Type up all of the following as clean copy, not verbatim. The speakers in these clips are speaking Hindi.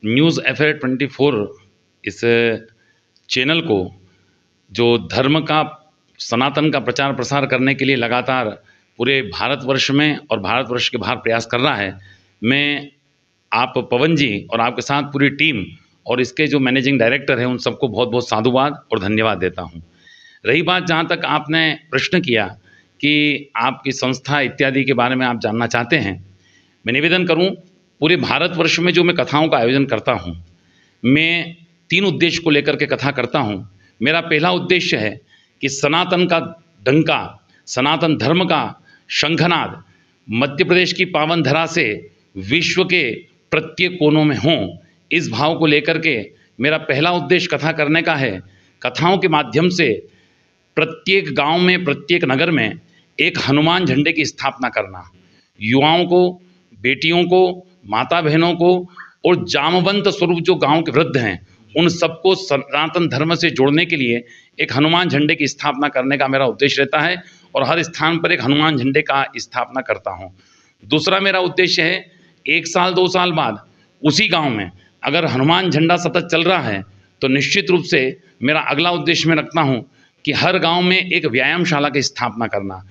न्यूज़ एफएयर 24 इस चैनल को जो धर्म का, सनातन का प्रचार प्रसार करने के लिए लगातार पूरे भारतवर्ष में और भारतवर्ष के बाहर प्रयास कर रहा है, मैं आप पवन जी और आपके साथ पूरी टीम और इसके जो मैनेजिंग डायरेक्टर हैं उन सबको बहुत बहुत साधुवाद और धन्यवाद देता हूं। रही बात जहां तक आपने प्रश्न किया कि आपकी संस्था इत्यादि के बारे में आप जानना चाहते हैं, मैं निवेदन करूं, पूरे भारतवर्ष में जो मैं कथाओं का आयोजन करता हूं, मैं 3 उद्देश्य को लेकर के कथा करता हूं। मेरा पहला उद्देश्य है कि सनातन का डंका, सनातन धर्म का शंखनाद मध्य प्रदेश की पावन धरा से विश्व के प्रत्येक कोनों में हों, इस भाव को लेकर के मेरा पहला उद्देश्य कथा करने का है। कथाओं के माध्यम से प्रत्येक गांव में, प्रत्येक नगर में एक हनुमान झंडे की स्थापना करना, युवाओं को, बेटियों को, माता बहनों को और जामवंत स्वरूप जो गांव के वृद्ध हैं उन सबको सनातन धर्म से जोड़ने के लिए एक हनुमान झंडे की स्थापना करने का मेरा उद्देश्य रहता है और हर स्थान पर एक हनुमान झंडे का स्थापना करता हूं। दूसरा मेरा उद्देश्य है, 1 साल 2 साल बाद उसी गांव में अगर हनुमान झंडा सतत चल रहा है तो निश्चित रूप से मेरा अगला उद्देश्य मैं रखता हूं कि हर गांव में एक व्यायामशाला की स्थापना करना।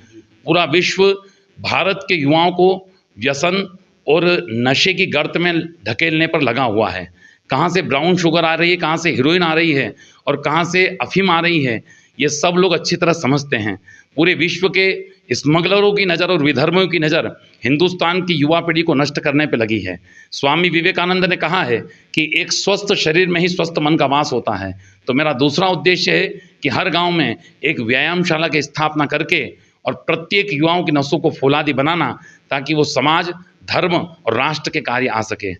पूरा विश्व भारत के युवाओं को व्यसन और नशे की गर्त में धकेलने पर लगा हुआ है। कहाँ से ब्राउन शुगर आ रही है, कहाँ से हीरोइन आ रही है और कहाँ से अफीम आ रही है, ये सब लोग अच्छी तरह समझते हैं। पूरे विश्व के स्मगलरों की नज़र और विधर्मियों की नज़र हिंदुस्तान की युवा पीढ़ी को नष्ट करने पर लगी है। स्वामी विवेकानंद ने कहा है कि एक स्वस्थ शरीर में ही स्वस्थ मन का वास होता है। तो मेरा दूसरा उद्देश्य है कि हर गांव में एक व्यायामशाला की स्थापना करके और प्रत्येक युवाओं की नसों को फौलादी बनाना, ताकि वो समाज, धर्म और राष्ट्र के कार्य आ सके।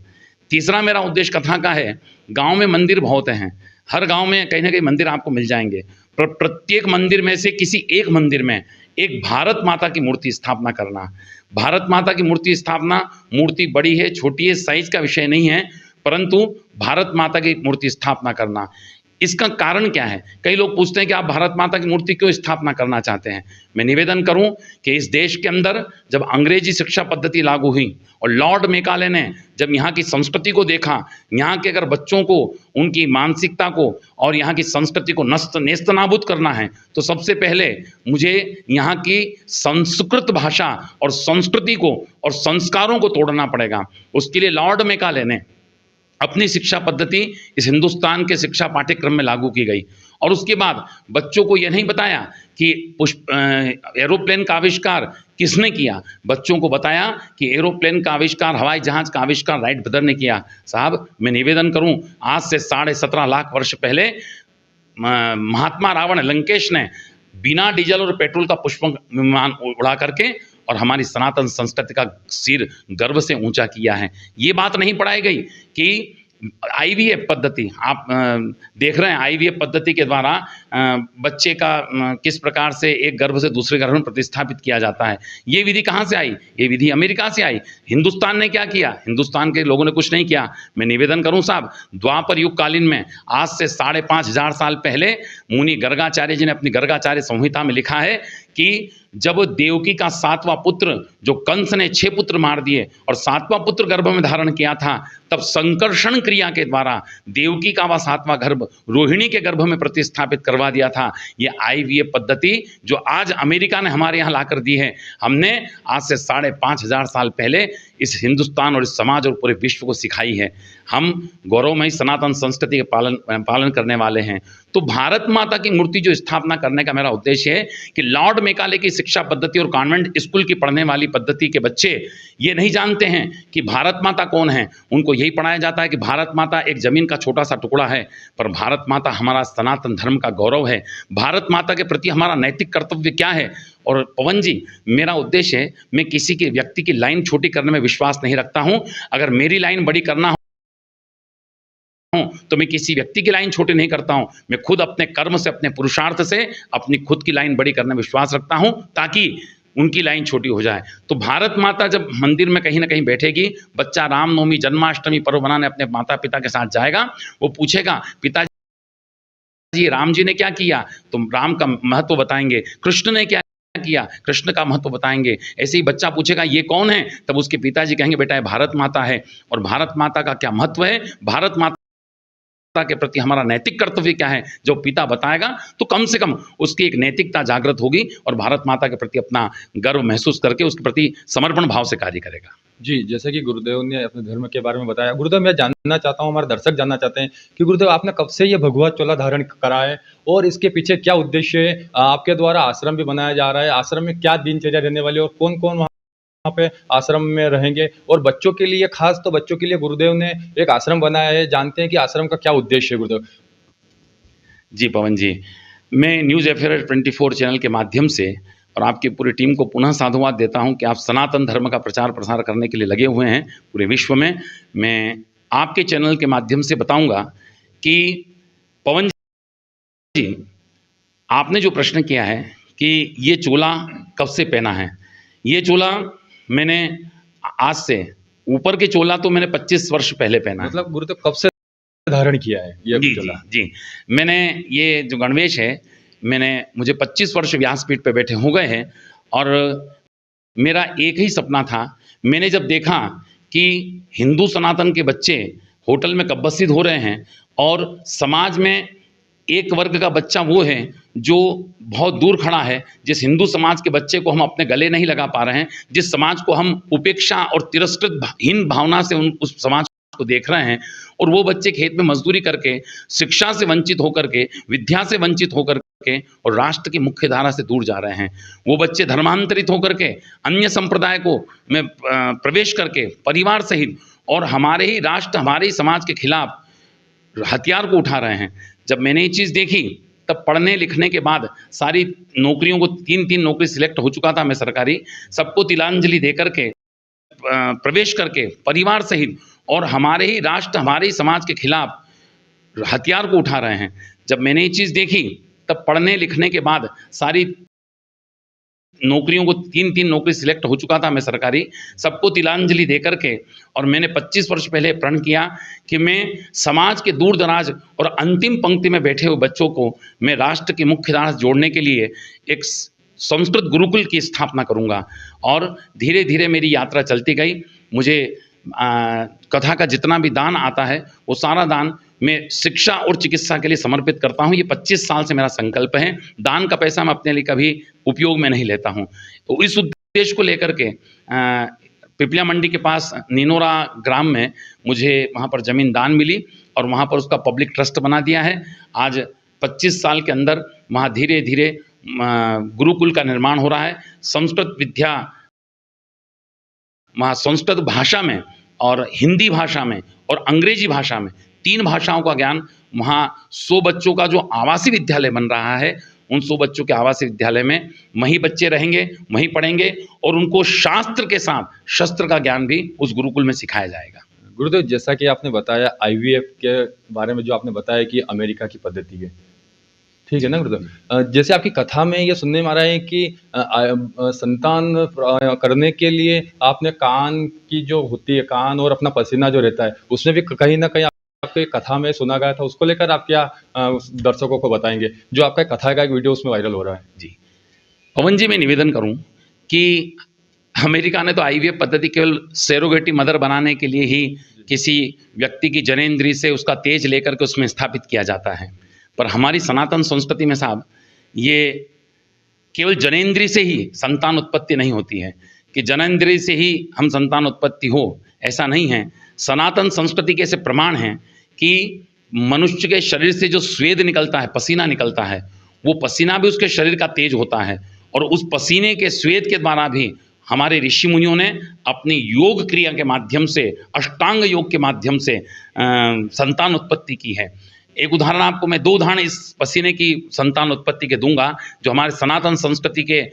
तीसरा मेरा उद्देश्य कथा का है, गांव में मंदिर बहुत हैं, हर गांव में कहीं ना कहीं मंदिर आपको मिल जाएंगे, पर प्रत्येक मंदिर में से किसी एक मंदिर में एक भारत माता की मूर्ति स्थापना करना। भारत माता की मूर्ति स्थापना, मूर्ति बड़ी है छोटी है साइज का विषय नहीं है, परंतु भारत माता की मूर्ति स्थापना करना। इसका कारण क्या है? कई लोग पूछते हैं कि आप भारत माता की मूर्ति क्यों स्थापना करना चाहते हैं। मैं निवेदन करूं कि इस देश के अंदर जब अंग्रेजी शिक्षा पद्धति लागू हुई और लॉर्ड मेकाले ने जब यहाँ की संस्कृति को देखा, यहाँ के अगर बच्चों को, उनकी मानसिकता को और यहाँ की संस्कृति को नेस्त नाबूद करना है तो सबसे पहले मुझे यहाँ की संस्कृत भाषा और संस्कृति को और संस्कारों को तोड़ना पड़ेगा। उसके लिए लॉर्ड मेकाले ने अपनी शिक्षा पद्धति इस हिंदुस्तान के शिक्षा पाठ्यक्रम में लागू की गई और उसके बाद बच्चों को यह नहीं बताया कि एरोप्लेन का आविष्कार किसने किया, बच्चों को बताया कि एरोप्लेन का आविष्कार, हवाई जहाज का आविष्कार राइट ब्रदर ने किया। साहब मैं निवेदन करूं, आज से 17.5 लाख वर्ष पहले महात्मा रावण लंकेश ने बिना डीजल और पेट्रोल का पुष्प विमान उड़ा करके और हमारी सनातन संस्कृति का सिर गर्व से ऊंचा किया है। ये बात नहीं पढ़ाई गई कि आईवीएफ पद्धति, आप देख रहे हैं आईवीएफ पद्धति के द्वारा बच्चे का किस प्रकार से एक गर्भ से दूसरे गर्भ में प्रतिस्थापित किया जाता है। ये विधि कहाँ से आई? ये विधि अमेरिका से आई। हिंदुस्तान ने क्या किया? हिंदुस्तान के लोगों ने कुछ नहीं किया। मैं निवेदन करूं साहब, द्वापर युग कालीन में आज से 5,500 साल पहले मुनि गर्गाचार्य जी ने अपनी गर्गाचार्य संहिता में लिखा है कि जब देवकी का 7वां पुत्र, जो कंस ने 6 पुत्र मार दिए और 7वां पुत्र गर्भ में धारण किया था, तब संकर्षण क्रिया के द्वारा देवकी का वह 7वां गर्भ रोहिणी के गर्भ में प्रतिस्थापित करवा दिया था। ये आईवीएफ पद्धति जो आज अमेरिका ने हमारे यहाँ लाकर दी है, हमने आज से 5,500 साल पहले इस हिंदुस्तान और इस समाज और पूरे विश्व को सिखाई है। हम गौरवमयी सनातन संस्कृति के पालन करने वाले हैं। तो भारत माता की मूर्ति जो स्थापना करने का मेरा उद्देश्य है कि लॉर्ड मेकाले की शिक्षा पद्धति और कॉन्वेंट स्कूल की पढ़ने वाली पद्धति के बच्चे ये नहीं जानते हैं कि भारत माता कौन है। उनको यही पढ़ाया जाता है कि भारत माता एक जमीन का छोटा सा टुकड़ा है, पर भारत माता हमारा सनातन धर्म का गौरव है। भारत माता के प्रति हमारा नैतिक कर्तव्य क्या है। और पवन जी, मेरा उद्देश्य है, मैं किसी के व्यक्ति की लाइन छोटी करने में विश्वास नहीं रखता हूं। अगर मेरी लाइन बड़ी करना तो मैं किसी व्यक्ति की लाइन छोटी नहीं करता हूं। मैं खुद अपने कर्म से, अपने पुरुषार्थ से अपनी खुद की लाइन बड़ी करने में विश्वास रखता हूं ताकि उनकी लाइन छोटी हो जाए। तो भारत माता जब मंदिर में कहीं ना कहीं बैठेगी, बच्चा रामनवमी, जन्माष्टमी पर्व मनाने अपने माता पिता के साथ जाएगा, वो पूछेगा पिताजी राम जी ने क्या किया, तो राम का महत्व बताएंगे। कृष्ण ने क्या किया, कृष्ण का महत्व बताएंगे। ऐसे ही बच्चा पूछेगा ये कौन है, तब उसके पिताजी कहेंगे बेटा ये भारत माता है, और भारत माता का क्या महत्व है, भारत माता के प्रति हमारा नैतिक कर्तव्य क्या है, जो पिता बताएगा तो कम से कम उसकी एक नैतिकता जागृत होगी और भारत माता के प्रति अपना गर्व महसूस करके उसके प्रति समर्पण भाव से कार्य करेगा। जी, जैसे कि गुरुदेव ने अपने धर्म के बारे में बताया। गुरुदेव, मैं जानना चाहता हूँ, हमारे दर्शक जानना चाहते हैं कि गुरुदेव आपने कब से ये भगवा चोला धारण करा है और इसके पीछे क्या उद्देश्य है? आपके द्वारा आश्रम भी बनाया जा रहा है, आश्रम में क्या दिनचर्या रहने वाली है और कौन-कौन वहाँ पे आश्रम में रहेंगे? और बच्चों के लिए, खास तो बच्चों के लिए गुरुदेव ने एक आश्रम बनाया है, जानते हैं कि आश्रम का क्या उद्देश्य है गुरुदेव? जी पवन जी, मैं न्यूज़ एफेयर 24 चैनल के माध्यम से और आपकी पूरी टीम को पुनः साधुवाद देता हूं कि आप सनातन धर्म का प्रचार प्रसार करने के लिए लगे हुए हैं पूरे विश्व में। मैं आपके चैनल के माध्यम से बताऊंगा कि पवन जी, आपने जो प्रश्न किया है कि ये चोला कब से पहना है, ये चोला मैंने आज से, ऊपर के चोला तो मैंने 25 वर्ष पहले पहना है। मतलब गुरुदेव कब से धारण किया है ये जी चोला? जी जी, मैंने ये जो गणवेश है, मुझे 25 वर्ष व्यासपीठ पे बैठे हो गए हैं और मेरा एक ही सपना था। मैंने जब देखा कि हिंदू सनातन के बच्चे होटल में कब्बसिद हो रहे हैं और समाज में एक वर्ग का बच्चा वो है जो बहुत दूर खड़ा है, जिस हिंदू समाज के बच्चे को हम अपने गले नहीं लगा पा रहे हैं, जिस समाज को हम उपेक्षा और तिरस्कृतहीन भावना से उस समाज को देख रहे हैं, और वो बच्चे खेत में मजदूरी करके, शिक्षा से वंचित होकर के, विद्या से वंचित होकर के और राष्ट्र की मुख्य धारा से दूर जा रहे हैं। वो बच्चे धर्मांतरित होकर के अन्य संप्रदाय को में प्रवेश करके परिवार सहित और हमारे ही राष्ट्र, हमारे ही समाज के खिलाफ हथियार को उठा रहे हैं। जब मैंने ये चीज़ देखी, तब पढ़ने लिखने के बाद सारी नौकरियों को 3-3 नौकरी सिलेक्ट हो चुका था मैं सरकारी, सबको तिलांजलि दे करके प्रवेश करके परिवार सहित और हमारे ही राष्ट्र, हमारे ही समाज के खिलाफ हथियार को उठा रहे हैं। जब मैंने ये चीज़ देखी, तब पढ़ने लिखने के बाद सारी नौकरियों को 3-3 नौकरी सिलेक्ट हो चुका था मैं सरकारी, सबको तिलांजलि दे करके, और मैंने 25 वर्ष पहले प्रण किया कि मैं समाज के दूर दराज और अंतिम पंक्ति में बैठे हुए बच्चों को मैं राष्ट्र की मुख्य धारा से जोड़ने के लिए एक संस्कृत गुरुकुल की स्थापना करूंगा। और धीरे धीरे मेरी यात्रा चलती गई। मुझे कथा का जितना भी दान आता है वो सारा दान मैं शिक्षा और चिकित्सा के लिए समर्पित करता हूँ। ये 25 साल से मेरा संकल्प है। दान का पैसा मैं अपने लिए कभी उपयोग में नहीं लेता हूँ। तो इस उद्देश्य को लेकर के पिपलिया मंडी के पास नीनोरा ग्राम में मुझे वहाँ पर ज़मीन दान मिली और वहाँ पर उसका पब्लिक ट्रस्ट बना दिया है। आज 25 साल के अंदर वहाँ धीरे धीरे गुरुकुल का निर्माण हो रहा है। संस्कृत विद्या, वहाँ संस्कृत भाषा में और हिंदी भाषा में और अंग्रेजी भाषा में 3 भाषाओं का ज्ञान, वहाँ 100 बच्चों का जो आवासीय विद्यालय बन रहा है, उन 100 बच्चों के आवासीय विद्यालय में वहीं बच्चे रहेंगे, वहीं पढ़ेंगे और उनको शास्त्र के साथ शस्त्र का ज्ञान भी उस गुरुकुल में सिखाया जाएगा। गुरुदेव, जैसा कि आपने बताया आईवीएफ के बारे में, जो आपने बताया कि अमेरिका की पद्धति है, ठीक है ना गुरुदेव? जैसे आपकी कथा में ये सुनने में आ रहा है कि संतान करने के लिए आपने कान की जो होती है, कान और अपना पसीना जो रहता है, उसमें भी कहीं ना कहीं आपको एक कथा में सुना गया था। उसको लेकर आप क्या दर्शकों को बताएंगे, जो आपका कथा का एक वीडियो उसमें वायरल हो रहा है? जी पवन जी, मैं निवेदन करूं कि अमेरिका ने तो आईवीएफ पद्धति केवल सरोगेटी मदर बनाने के लिए ही किसी व्यक्ति की जनेंद्रिय से उसका तेज लेकर के उसमें स्थापित किया जाता है, पर हमारी सनातन संस्कृति में साहब ये केवल जनेंद्रिय से ही संतान उत्पत्ति नहीं होती है कि जनेंद्रिय से ही हम संतान उत्पत्ति हो, ऐसा नहीं है। सनातन संस्कृति के ऐसे प्रमाण हैं कि मनुष्य के शरीर से जो स्वेद निकलता है, पसीना निकलता है, वो पसीना भी उसके शरीर का तेज होता है और उस पसीने के स्वेद के द्वारा भी हमारे ऋषि मुनियों ने अपनी योग क्रिया के माध्यम से, अष्टांग योग के माध्यम से संतान उत्पत्ति की है। एक उदाहरण आपको मैं 2 उदाहरण इस पसीने की संतान उत्पत्ति के दूंगा, जो हमारे सनातन संस्कृति के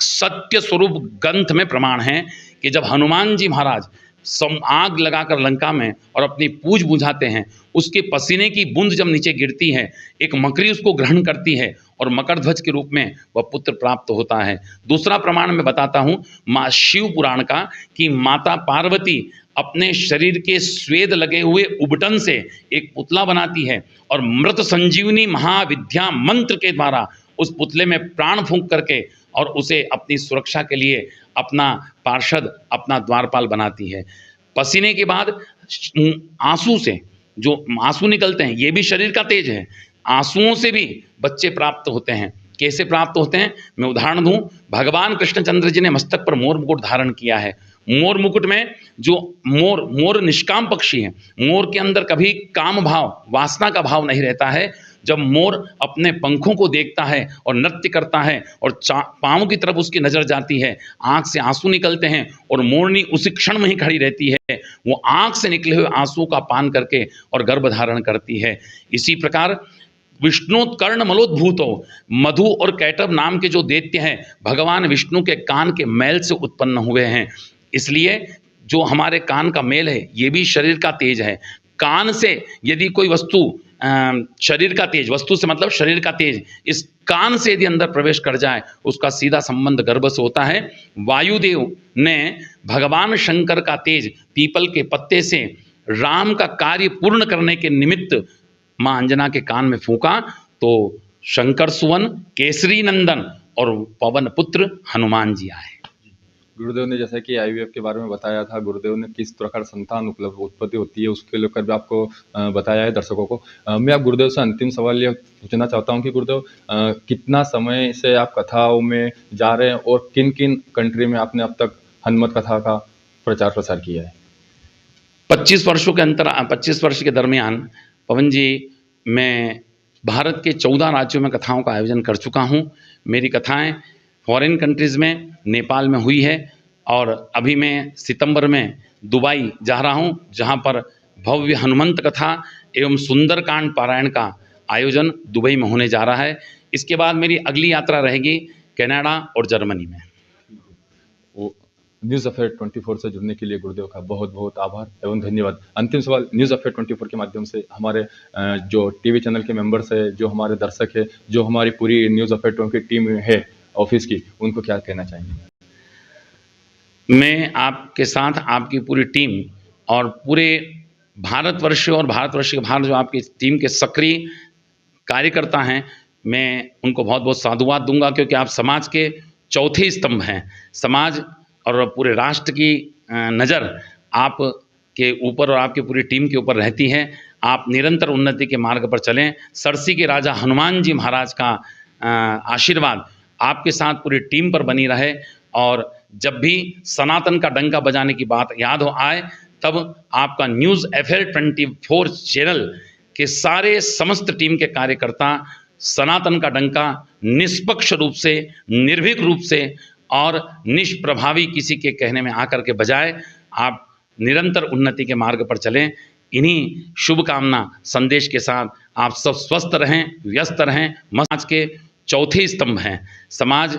सत्य स्वरूप ग्रंथ में प्रमाण हैं कि जब हनुमान जी महाराज आग लगाकर लंका में और अपनी पूज बुझाते हैं, उसके पसीने की बूंद जब नीचे गिरती है, एक मकड़ी उसको ग्रहण करती है और मकर ध्वज के रूप में वह पुत्र प्राप्त होता है। दूसरा प्रमाण मैं बताता हूँ माँ शिव पुराण का, कि माता पार्वती अपने शरीर के स्वेद लगे हुए उबटन से एक पुतला बनाती है और मृत संजीवनी महाविद्या मंत्र के द्वारा उस पुतले में प्राण फूंक करके और उसे अपनी सुरक्षा के लिए अपना पार्षद, अपना द्वारपाल बनाती है। पसीने के बाद आंसू से जो आंसू निकलते हैं, ये भी शरीर का तेज है। आंसुओं से भी बच्चे प्राप्त होते हैं। कैसे प्राप्त होते हैं, मैं उदाहरण दूं। भगवान कृष्णचंद्र जी ने मस्तक पर मोर मुकुट धारण किया है। मोर मुकुट में जो मोर निष्काम पक्षी है, मोर के अंदर कभी काम भाव, वासना का भाव नहीं रहता है। जब मोर अपने पंखों को देखता है और नृत्य करता है और पाँव की तरफ उसकी नज़र जाती है, आँख से आंसू निकलते हैं और मोरनी उसी क्षण में ही खड़ी रहती है। वो आँख से निकले हुए आंसू का पान करके और गर्भ धारण करती है। इसी प्रकार विष्णुत्कर्ण मलोद्भूतो, मधु और कैटभ नाम के जो दैत्य हैं, भगवान विष्णु के कान के मैल से उत्पन्न हुए हैं। इसलिए जो हमारे कान का मैल है, ये भी शरीर का तेज है। कान से यदि कोई वस्तु, शरीर का तेज, वस्तु से मतलब शरीर का तेज, इस कान से यदि अंदर प्रवेश कर जाए, उसका सीधा संबंध गर्भ से होता है। वायुदेव ने भगवान शंकर का तेज पीपल के पत्ते से राम का कार्य पूर्ण करने के निमित्त मां अंजना के कान में फूंका, तो शंकर सुवन, केसरी नंदन और पवन पुत्र हनुमान जी आए। गुरुदेव ने जैसा कि आईवीएफ के बारे में बताया था, गुरुदेव ने किस प्रकार संतान उत्पत्ति होती है उसके लेकर भी आपको बताया है दर्शकों को। मैं आप गुरुदेव से अंतिम सवाल ये पूछना चाहता हूँ कि गुरुदेव कितना समय से आप कथाओं में जा रहे हैं और किन किन कंट्री में आपने अब तक हनुमत कथा का प्रचार प्रसार किया है? 25 वर्ष के दरमियान पवन जी, मैं भारत के 14 राज्यों में कथाओं का आयोजन कर चुका हूँ। मेरी कथाएं फॉरेन कंट्रीज़ में, नेपाल में हुई है और अभी मैं सितंबर में दुबई जा रहा हूँ, जहाँ पर भव्य हनुमंत कथा एवं सुंदरकांड पारायण का आयोजन दुबई में होने जा रहा है। इसके बाद मेरी अगली यात्रा रहेगी कनाडा और जर्मनी में। न्यूज़ अफेयर 24 से जुड़ने के लिए गुरुदेव का बहुत बहुत आभार एवं धन्यवाद। अंतिम सवाल न्यूज़ अफेयर 24 के माध्यम से हमारे जो टीवी चैनल के मेंबर्स है, जो हमारे दर्शक है, जो हमारी पूरी न्यूज़ अफेयर 24 टीम है ऑफिस की, उनको क्या कहना चाहेंगे? मैं आपके साथ, आपकी पूरी टीम और पूरे भारतवर्ष और भारतवर्ष के बाहर जो आपकी टीम के सक्रिय कार्यकर्ता हैं, मैं उनको बहुत बहुत साधुवाद दूंगा, क्योंकि आप समाज के चौथे स्तंभ हैं। समाज और पूरे राष्ट्र की नज़र आपके ऊपर और आपकी पूरी टीम के ऊपर रहती है। आप निरंतर उन्नति के मार्ग पर चलें। सरसी के राजा हनुमान जी महाराज का आशीर्वाद आपके साथ पूरी टीम पर बनी रहे, और जब भी सनातन का डंका बजाने की बात याद हो आए, तब आपका न्यूज़ अफेयर 24 चैनल के सारे समस्त टीम के कार्यकर्ता सनातन का डंका निष्पक्ष रूप से, निर्भीक रूप से और निष्प्रभावी किसी के कहने में आकर के बजाय आप निरंतर उन्नति के मार्ग पर चलें। इन्हीं शुभकामना संदेश के साथ आप सब स्वस्थ रहें, व्यस्त रहें। समाज के चौथे स्तंभ हैं। समाज